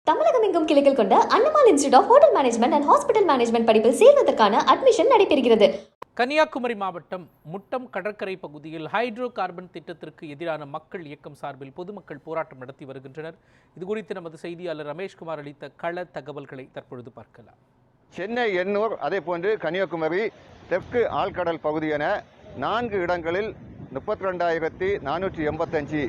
தமிழகம் எங்கும் கிளைகள் கொண்ட Annamalai institute of hotel management and hospital management படிப்பில் சேர்வதற்கான அட்மிஷன் நடைபெறுகிறது. கன்னியாகுமரி மாவட்டம் முட்டம் கடற்கரை பகுதியில் ஹைட்ரோ கார்பன் திட்டத்திற்கு எதிரான மக்கள் இயக்கம் சார்பில் பொதுமக்கள் போராட்டம் நடத்தி வருகின்றனர். இதுகுறித்து நமது செய்தியாளர் ரமேஷ்குமார் அளித்த கள தகவல்களை தற்பொழுது பார்க்கலாம். சென்னை, எண்ணூர், அதே போன்று கன்னியாகுமரி, தெற்கு ஆழ்கடல் பகுதி என 4 இடங்களில் 32,485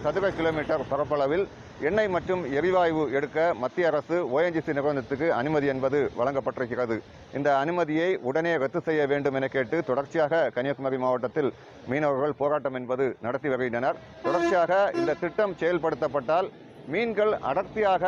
சதுர கிலோமீட்டர் பரப்பளவில் எண்ணெய் மற்றும் எரிவாயு எடுக்க மத்திய அரசு ONGC நிறுவனத்துக்கு அனுமதி என்பது வழங்கப்பட்டிருக்கிறது. இந்த அனுமதியை உடனே ரத்து செய்ய வேண்டும் என கேட்டு தொடர்ச்சியாக கன்னியாகுமரி மாவட்டத்தில் மீனவர்கள் போராட்டம் என்பது நடத்தி வருகின்றனர். தொடர்ச்சியாக இந்த திட்டம் செயல்படுத்தப்பட்டால் மீன்கள் அடர்த்தியாக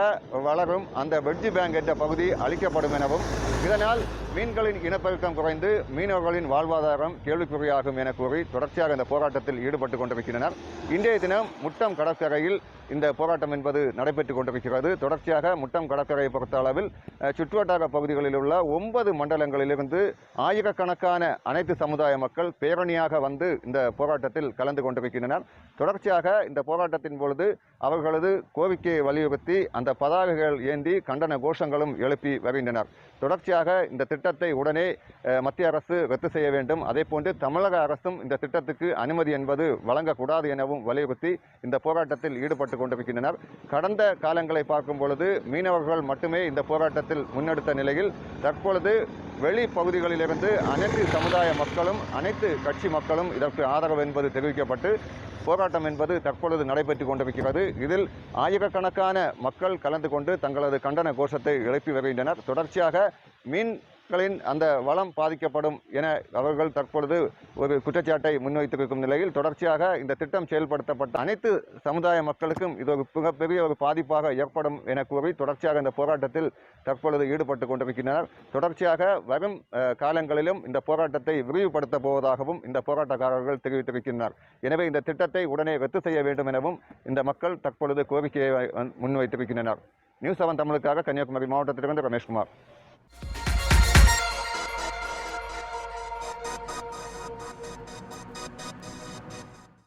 வளரும் அந்த வெட்ஜி பேங்க் என்ற பகுதி அழிக்கப்படும் எனவும், இதனால் மீன்களின் இனப்பெருக்கம் குறைந்து மீனவர்களின் வாழ்வாதாரம் கேள்விக்குறியாகும் என கூறி தொடர்ச்சியாக இந்த போராட்டத்தில் ஈடுபட்டுக் கொண்டிருக்கின்றனர். இன்றைய தினம் முட்டம் கடற்கரையில் இந்த போராட்டம் என்பது நடைபெற்றுக் கொண்டிருக்கிறது. தொடர்ச்சியாக முட்டம் கடற்கரையை பொறுத்த அளவில் சுற்றுவட்டார பகுதிகளில் உள்ள 9 மண்டலங்களிலிருந்து ஆயிரக்கணக்கான அனைத்து சமுதாய மக்கள் பேரணியாக வந்து இந்த போராட்டத்தில் கலந்து கொண்டிருக்கின்றனர். தொடர்ச்சியாக இந்த போராட்டத்தின் பொழுது அவர்களது கோரிக்கையை வலியுறுத்தி அந்த பதாகைகள் ஏந்தி கண்டன கோஷங்களும் எழுப்பி வருகின்றனர். தொடர்ச்சியாக இந்த திட்டத்தை உடனே மத்திய அரசு ரத்து செய்ய வேண்டும், அதே போன்று தமிழக அரசும் இந்த திட்டத்துக்கு அனுமதி என்பது வழங்கக்கூடாது எனவும் வலியுறுத்தி இந்த போராட்டத்தில் ஈடுபட்டு கொண்டிருக்கின்றனர். கடந்த காலங்களை பார்க்கும் பொழுது மீனவர்கள் மட்டுமே இந்த போராட்டத்தில் முன்னெடுத்த நிலையில் தற்பொழுது வெளி பகுதிகளிலிருந்து அனைத்து சமுதாய மக்களும் அனைத்து கட்சி மக்களும் இதற்கு ஆதரவு என்பது தெரிவிக்கப்பட்டு போராட்டம் என்பது தற்பொழுது நடைபெற்றுக் கொண்டிருக்கிறது. இதில் ஆயிரக்கணக்கான மக்கள் கலந்து கொண்டு தங்களது கண்டன கோஷத்தை எழுப்பி வருகின்றனர். தொடர்ச்சியாக மீன்களின் அந்த வளம் பாதிக்கப்படும் என அவர்கள் தற்பொழுது ஒரு குற்றச்சாட்டை முன்வைத்திருக்கும் நிலையில் தொடர்ச்சியாக இந்த திட்டம் செயல்படுத்தப்பட்ட அனைத்து சமுதாய மக்களுக்கும் இது ஒரு மிகப்பெரிய ஒரு பாதிப்பாக ஏற்படும் என கூறி தொடர்ச்சியாக இந்த போராட்டத்தில் தற்பொழுது ஈடுபட்டுக் கொண்டிருக்கின்றனர். தொடர்ச்சியாக வரும் காலங்களிலும் இந்த போராட்டத்தை விரிவுபடுத்தப் போவதாகவும் இந்த போராட்டக்காரர்கள் தெரிவித்திருக்கின்றனர். எனவே இந்த திட்டத்தை உடனே ரத்து செய்ய வேண்டும் எனவும் இந்த மக்கள் தற்பொழுது கோரிக்கையை முன்வைத்திருக்கின்றனர். நியூஸ் 7 தமிழுக்காக கன்னியாகுமரி மாவட்டத்திலிருந்து ரமேஷ்குமார்.